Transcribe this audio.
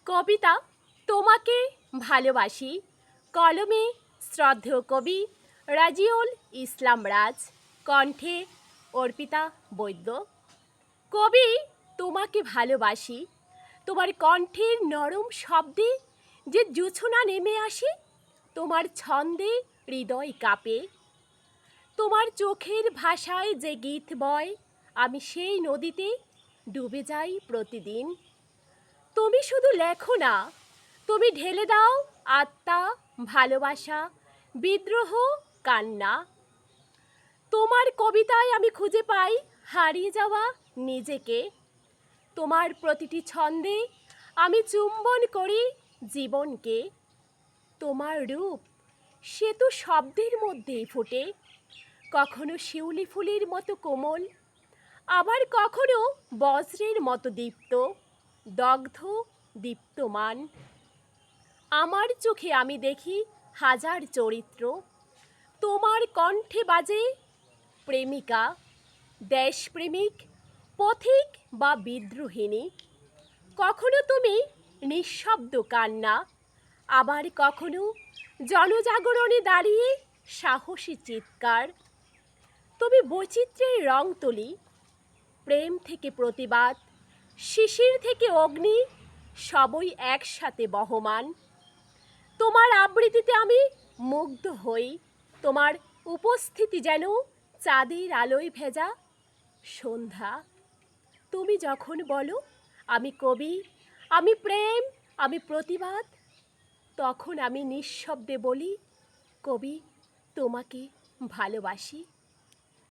কবিতা তোমাকে ভালোবাসি, কলমে শ্রদ্ধেয় কবি রাজিউল ইসলাম রাজ, কণ্ঠে অর্পিতা বৈদ্য। কবি তোমাকে ভালোবাসি, তোমার কণ্ঠের নরম শব্দে যে জোছনা নেমে আসে, তোমার ছন্দে হৃদয় কাঁপে, তোমার চোখের ভাষায় যে গীত বয়, আমি সেই নদীতে ডুবে যাই প্রতিদিন। তুমি শুধু লেখো না, তুমি ঢেলে দাও আত্মা, ভালোবাসা, বিদ্রোহ, কান্না। তোমার কবিতায় আমি খুঁজে পাই হারিয়ে যাওয়া নিজেকে। তোমার প্রতিটি ছন্দে আমি চুম্বন করি জীবনকে। তোমার রূপ সে তো শব্দের মধ্যেই ফোটে, কখনো শিউলি ফুলের মতো কোমল, আবার কখনো বজ্রের মতো দীপ্ত, দগ্ধ দীপ্তমান। আমার চোখে আমি দেখি হাজার চরিত্র, তোমার কণ্ঠে বাজে প্রেমিকা, দেশপ্রেমিক, পথিক বা বিদ্রোহিণী। কখনো তুমি নিঃশব্দ কান্না, আবার কখনো জনজাগরণে দাঁড়িয়ে সাহসী চিৎকার। তুমি বৈচিত্র্যের রং তুলি, প্রেম থেকে প্রতিবাদ, শিশির থেকে অগ্নি, সবই একসাথে বহমান। তোমার আবৃত্তিতে আমি মুগ্ধ হই, তোমার উপস্থিতি যেন চাঁদের আলোয় ভেজা সন্ধ্যা। তুমি যখন বলো আমি কবি, আমি প্রেম, আমি প্রতিবাদ, তখন আমি নিঃশব্দে বলি কবি তোমাকে ভালোবাসি।